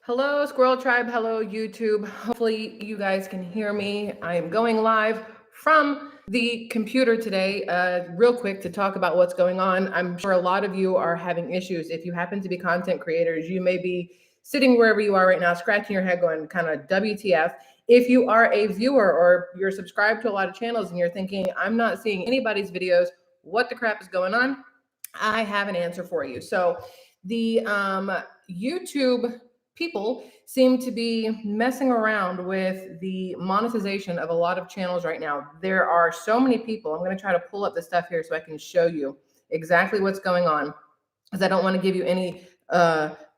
Hello, Squirrel Tribe. Hello, YouTube. Hopefully, you guys can hear me. I am going live from the computer today, real quick to talk about what's going on. I'm sure a lot of you are having issues. If you happen to be content creators, you may be sitting wherever you are right now, scratching your head, going kind of WTF. If you are a viewer or you're subscribed to a lot of channels and you're thinking, I'm not seeing anybody's videos, what the crap is going on? I have an answer for you. So, the YouTube people seem to be messing around with the monetization of a lot of channels right now. There are so many people. I'm going to try to pull up the stuff here so I can show you exactly what's going on, because I don't want to give you any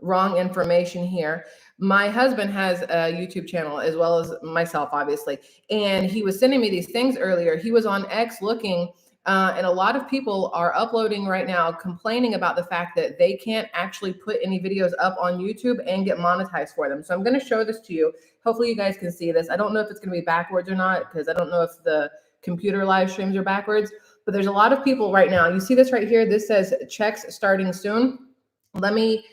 wrong information here. My husband has a YouTube channel as well as myself, obviously, and he was sending me these things earlier. He was on X looking. And a lot of people are uploading right now complaining about the fact that they can't actually put any videos up on YouTube and get monetized for them. So I'm going to show this to you. Hopefully you guys can see this. I don't know if it's going to be backwards or not, because I don't know if the computer live streams are backwards, but there's a lot of people right now. You see this right here? This says checks starting soon. Let me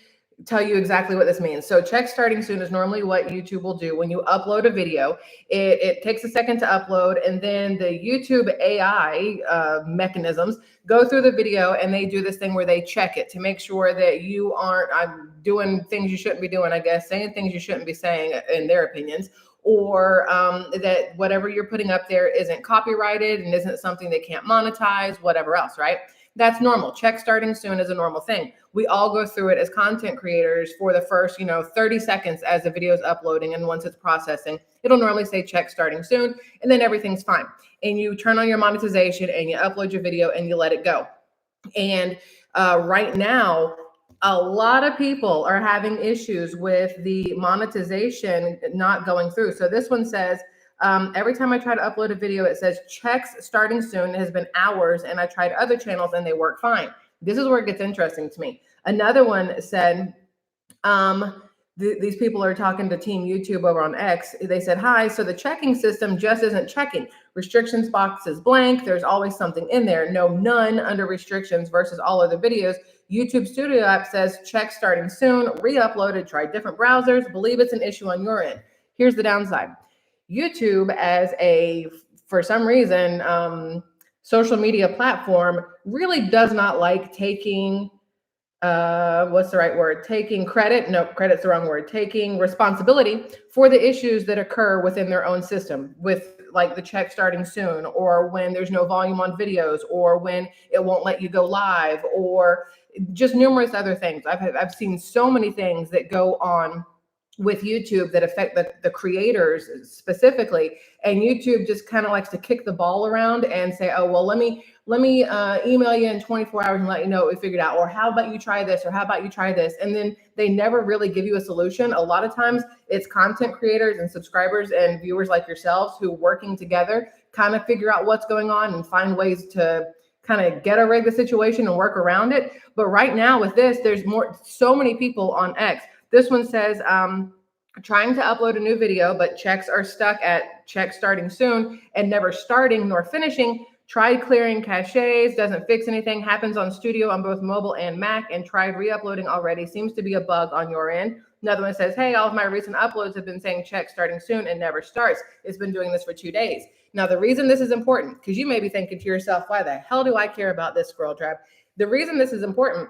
tell you exactly what this means. So check starting soon is normally what YouTube will do when you upload a video. It takes a second to upload, and then the YouTube AI mechanisms go through the video and they do this thing where they check it to make sure that you aren't doing things you shouldn't be doing, I guess, saying things you shouldn't be saying in their opinions, or that whatever you're putting up there isn't copyrighted and isn't something they can't monetize, whatever else, right? That's normal. Check starting soon is a normal thing. We all go through it as content creators for the first, 30 seconds as the video is uploading. And once it's processing, it'll normally say check starting soon, and then everything's fine. And you turn on your monetization and you upload your video and you let it go. And right now, a lot of people are having issues with the monetization not going through. So this one says, every time I try to upload a video, it says checks starting soon. It has been hours, and I tried other channels and they work fine. This is where it gets interesting to me. Another one said, these people are talking to Team YouTube over on X. They said, hi, so the checking system just isn't checking. Restrictions box is blank. There's always something in there. No, none under restrictions versus all other videos. YouTube Studio app says check starting soon, re-uploaded, try different browsers, believe it's an issue on your end. Here's the downside. YouTube as for some reason, social media platform really does not like taking, what's the right word? Taking credit. No, credit's the wrong word. Taking responsibility for the issues that occur within their own system, with like the check starting soon, or when there's no volume on videos, or when it won't let you go live, or just numerous other things. I've seen so many things that go on with YouTube that affect the creators specifically, and YouTube just kind of likes to kick the ball around and say, oh, well, let me email you in 24 hours and let you know what we figured out, or how about you try this, or how about you try this, and then they never really give you a solution. A lot of times it's content creators and subscribers and viewers like yourselves who, working together, kind of figure out what's going on and find ways to kind of get a rig the situation and work around it. But right now with this, there's so many people on X. This one says, trying to upload a new video, but checks are stuck at check starting soon and never starting nor finishing. Tried clearing caches, doesn't fix anything. Happens on Studio on both mobile and Mac, and tried re-uploading already. Seems to be a bug on your end. Another one says, hey, all of my recent uploads have been saying check starting soon and never starts. It's been doing this for 2 days. Now, the reason this is important, because you may be thinking to yourself, why the hell do I care about this, SquirrelTribe? The reason this is important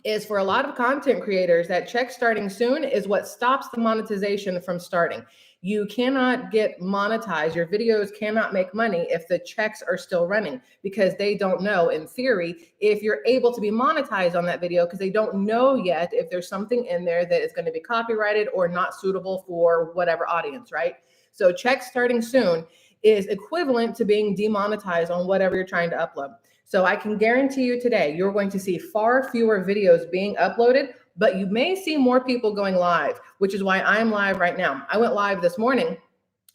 is for a lot of content creators, that check starting soon is what stops the monetization from starting. You cannot get monetized. Your videos cannot make money if the checks are still running, because they don't know, in theory, if you're able to be monetized on that video, because they don't know yet if there's something in there that is going to be copyrighted or not suitable for whatever audience, right? So check starting soon is equivalent to being demonetized on whatever you're trying to upload. So I can guarantee you today, you're going to see far fewer videos being uploaded, but you may see more people going live, which is why I'm live right now. I went live this morning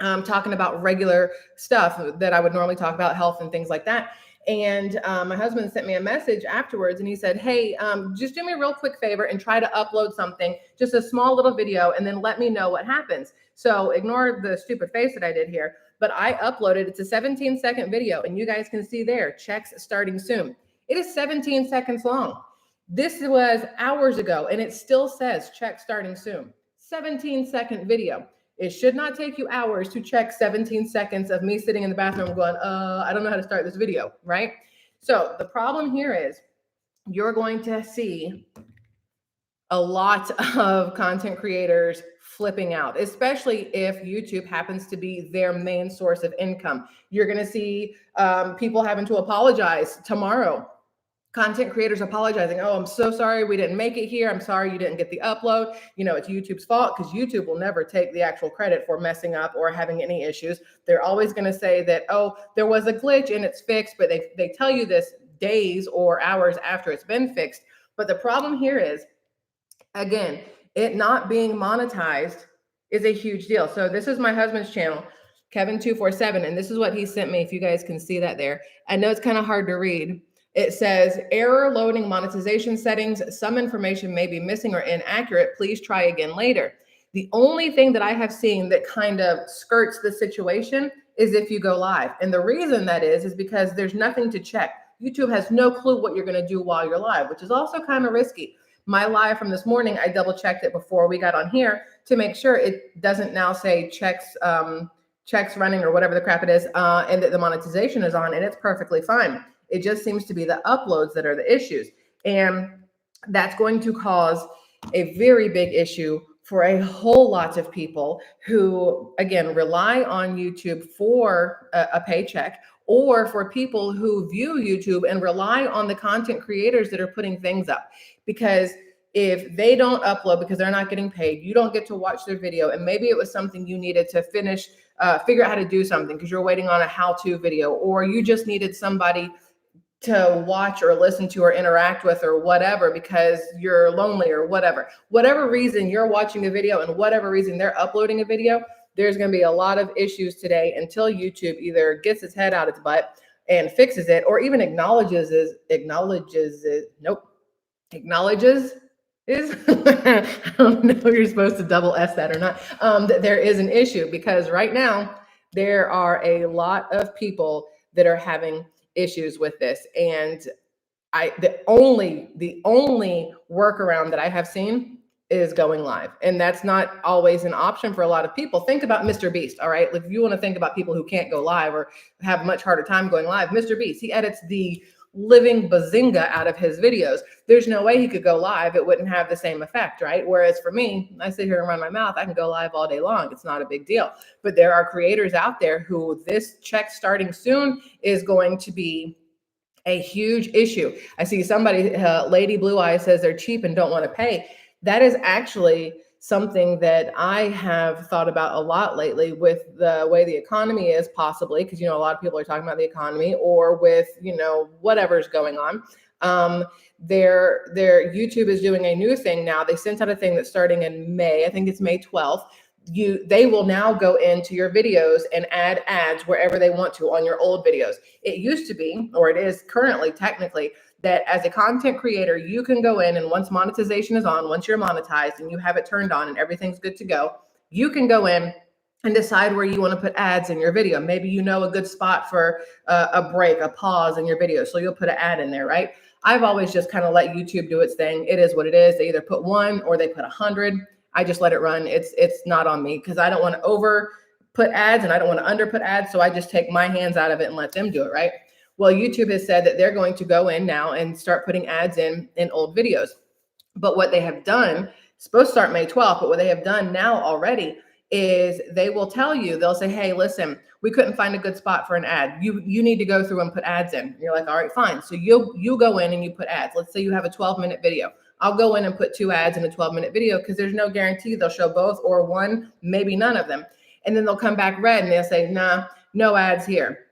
talking about regular stuff that I would normally talk about, health and things like that. And my husband sent me a message afterwards, and he said, hey, just do me a real quick favor and try to upload something, just a small little video, and then let me know what happens. So ignore the stupid face that I did here. But I uploaded, it's a 17-second video, and you guys can see there, checks starting soon. It is 17 seconds long. This was hours ago, and it still says check starting soon. 17-second video. It should not take you hours to check 17 seconds of me sitting in the bathroom going, I don't know how to start this video, right? So the problem here is you're going to see a lot of content creators flipping out, especially if YouTube happens to be their main source of income. You're going to see people having to apologize tomorrow. Content creators apologizing. Oh, I'm so sorry we didn't make it here. I'm sorry you didn't get the upload. You know, it's YouTube's fault, because YouTube will never take the actual credit for messing up or having any issues. They're always going to say that, oh, there was a glitch and it's fixed, but they tell you this days or hours after it's been fixed. But the problem here is, again, it not being monetized is a huge deal. So this is my husband's channel, Kevin247, and this is what he sent me, if you guys can see that there. I know it's kind of hard to read. It says, error loading monetization settings. Some information may be missing or inaccurate. Please try again later. The only thing that I have seen that kind of skirts the situation is if you go live. And the reason that is because there's nothing to check. YouTube has no clue what you're going to do while you're live, which is also kind of risky. My live from this morning, I double checked it before we got on here to make sure it doesn't now say checks running or whatever the crap it is, and that the monetization is on, and it's perfectly fine. It just seems to be the uploads that are the issues. And that's going to cause a very big issue for a whole lot of people who, again, rely on YouTube for a paycheck, or for people who view YouTube and rely on the content creators that are putting things up. Because if they don't upload because they're not getting paid, you don't get to watch their video. And maybe it was something you needed to finish, figure out how to do something because you're waiting on a how-to video, or you just needed somebody to watch or listen to or interact with or whatever because you're lonely or whatever reason you're watching a video and whatever reason they're uploading a video. There's going to be a lot of issues today until YouTube either gets its head out its butt and fixes it, or even acknowledges is I don't know if you're supposed to double S that or not, that there is an issue, because right now there are a lot of people that are having issues with this. And the only workaround that I have seen is going live. And that's not always an option for a lot of people. Think about Mr. Beast, all right? If you want to think about people who can't go live or have a much harder time going live, Mr. Beast, he edits the living bazinga out of his videos. There's no way he could go live. It wouldn't have the same effect, right? Whereas for me, I sit here and run my mouth. I can go live all day long. It's not a big deal. But there are creators out there who this check starting soon is going to be a huge issue. I see somebody, Lady Blue Eyes, says they're cheap and don't want to pay. That is actually something that I have thought about a lot lately with the way the economy is, possibly because, you know, a lot of people are talking about the economy, or with, you know, whatever's going on. Their YouTube is doing a new thing now. They sent out a thing that's starting in May. I think it's May 12th. They will now go into your videos and add ads wherever they want to on your old videos. It used to be, or it is currently technically, that as a content creator, you can go in and once monetization is on, once you're monetized and you have it turned on and everything's good to go, you can go in and decide where you want to put ads in your video. Maybe you know a good spot for a break, a pause in your video, so you'll put an ad in there, right? I've always just kind of let YouTube do its thing. It is what it is. They either put 1 or they put 100. I just let it run. It's not on me, because I don't want to over put ads and I don't want to under put ads. So I just take my hands out of it and let them do it, right? Well, YouTube has said that they're going to go in now and start putting ads in old videos. But what they have done, it's supposed to start May 12th, but what they have done now already is they will tell you, they'll say, hey, listen, we couldn't find a good spot for an ad. You need to go through and put ads in. And you're like, all right, fine. So you go in and you put ads. Let's say you have a 12-minute video. I'll go in and put 2 ads in a 12-minute video, because there's no guarantee they'll show both, or one, maybe none of them. And then they'll come back red and they'll say, nah, no ads here.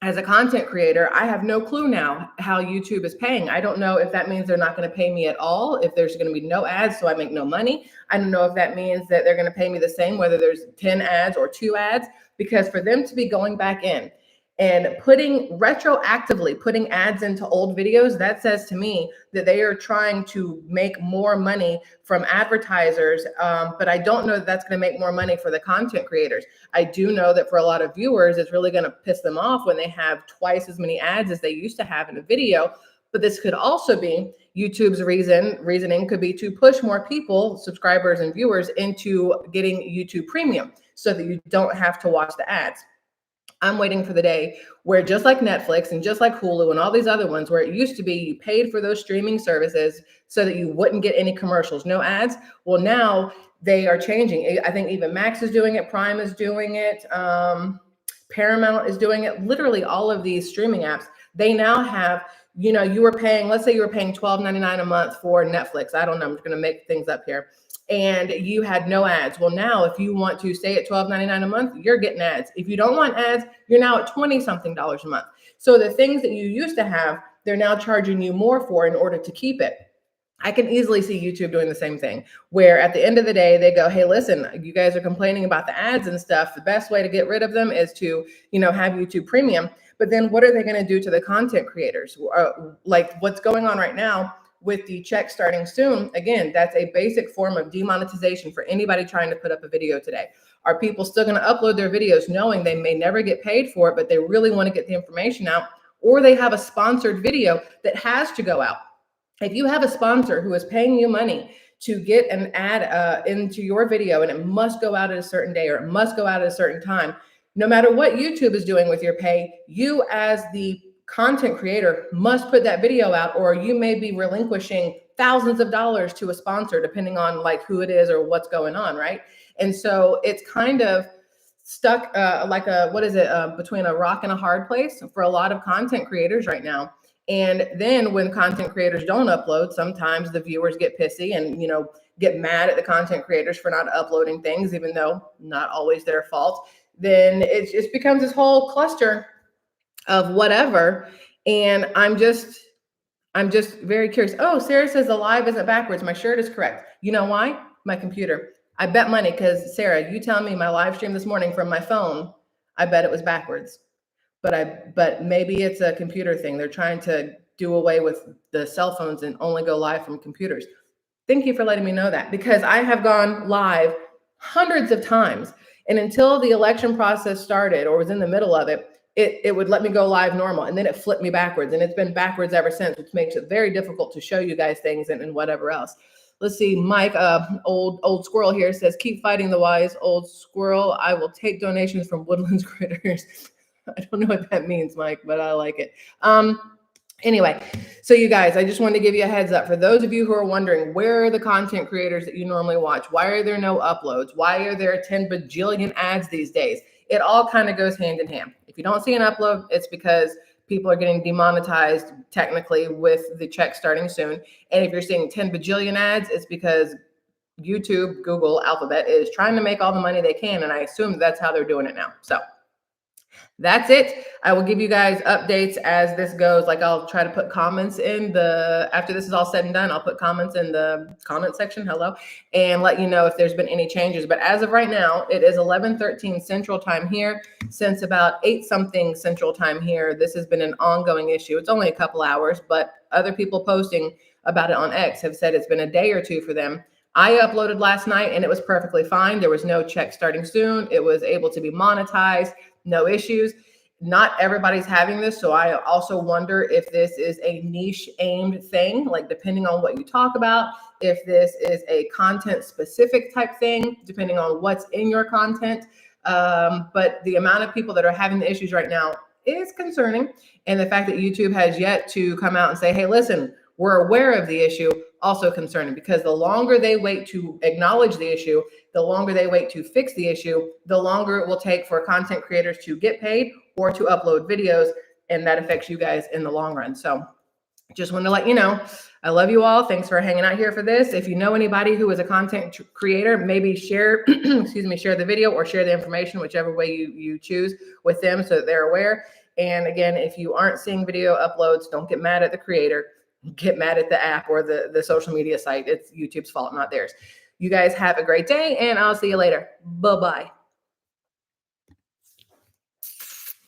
As a content creator, I have no clue now how YouTube is paying. I don't know if that means they're not going to pay me at all, if there's going to be no ads, so I make no money. I don't know if that means that they're going to pay me the same, whether there's 10 ads or 2 ads, because for them to be going back in and retroactively putting ads into old videos, that says to me that they are trying to make more money from advertisers. But I don't know that that's going to make more money for the content creators. I do know that for a lot of viewers, it's really going to piss them off when they have twice as many ads as they used to have in a video. But this could also be YouTube's reasoning could be to push more people, subscribers and viewers, into getting YouTube Premium so that you don't have to watch the ads. I'm waiting for the day where, just like Netflix and just like Hulu and all these other ones, where it used to be you paid for those streaming services so that you wouldn't get any commercials, no ads. Well, now they are changing. I think even Max is doing it, Prime is doing it, Paramount is doing it. Literally all of these streaming apps, they now have, you were paying, let's say you were paying $12.99 a month for Netflix. I don't know, I'm just going to make things up here. And you had no ads. Well, now if you want to stay at $12.99 a month, you're getting ads. If you don't want ads, you're now at $20-something a month. So the things that you used to have, they're now charging you more for in order to keep it. I can easily see YouTube doing the same thing, where at the end of the day, they go, hey, listen, you guys are complaining about the ads and stuff. The best way to get rid of them is to, have YouTube Premium. But then what are they going to do to the content creators? Like what's going on right now with the check starting soon? Again, that's a basic form of demonetization for anybody trying to put up a video today. Are people still going to upload their videos knowing they may never get paid for it, but they really want to get the information out? Or they have a sponsored video that has to go out. If you have a sponsor who is paying you money to get an ad into your video, and it must go out at a certain day or it must go out at a certain time, no matter what YouTube is doing with your pay, you as the content creator must put that video out, or you may be relinquishing thousands of dollars to a sponsor, depending on like who it is or what's going on, right? And so it's kind of stuck between a rock and a hard place for a lot of content creators right now. And then when content creators don't upload, sometimes the viewers get pissy and, get mad at the content creators for not uploading things, even though not always their fault. Then it just becomes this whole cluster of whatever. And I'm just very curious. Oh, Sarah says the live isn't backwards. My shirt is correct. You know why? My computer. I bet money, because Sarah, you tell me my live stream this morning from my phone, I bet it was backwards. But maybe it's a computer thing. They're trying to do away with the cell phones and only go live from computers. Thank you for letting me know that, because I have gone live hundreds of times. And until the election process started or was in the middle of it, it would let me go live normal, and then it flipped me backwards, and it's been backwards ever since, which makes it very difficult to show you guys things and whatever else. Let's see, Mike, old squirrel here says, keep fighting the wise old squirrel. I will take donations from Woodlands Critters. I don't know what that means, Mike, but I like it. Anyway, so you guys, I just wanted to give you a heads up. For those of you who are wondering, where are the content creators that you normally watch? Why are there no uploads? Why are there 10 bajillion ads these days? It all kind of goes hand in hand. If you don't see an upload, it's because people are getting demonetized technically with the check starting soon. And if you're seeing 10 bajillion ads, it's because YouTube, Google, Alphabet is trying to make all the money they can. And I assume that's how they're doing it now. So that's it. I will give you guys updates as this goes. Like, I'll try to put comments after this is all said and done, I'll put comments in the comment section, and let you know if there's been any changes. But as of right now, it is 11:13 Central Time here. Since about 8-something Central Time here, this has been an ongoing issue. It's only a couple hours, but other people posting about it on X have said it's been a day or two for them. I uploaded last night and it was perfectly fine. There was no check starting soon. It was able to be monetized. No issues. Not everybody's having this. So I also wonder if this is a niche aimed thing, like depending on what you talk about, if this is a content specific type thing, depending on what's in your content. But the amount of people that are having the issues right now is concerning. And the fact that YouTube has yet to come out and say, hey, listen, we're aware of the issue, also concerning, because the longer they wait to acknowledge the issue, the longer they wait to fix the issue, the longer it will take for content creators to get paid or to upload videos. And that affects you guys in the long run. So just want to let you know, I love you all. Thanks for hanging out here for this. If you know anybody who is a content creator, maybe share, share the video or share the information, whichever way you choose, with them so that they're aware. And again, if you aren't seeing video uploads, don't get mad at the creator. Get mad at the app or the social media site. It's YouTube's fault, not theirs. You guys have a great day, and I'll see you later. Bye-bye.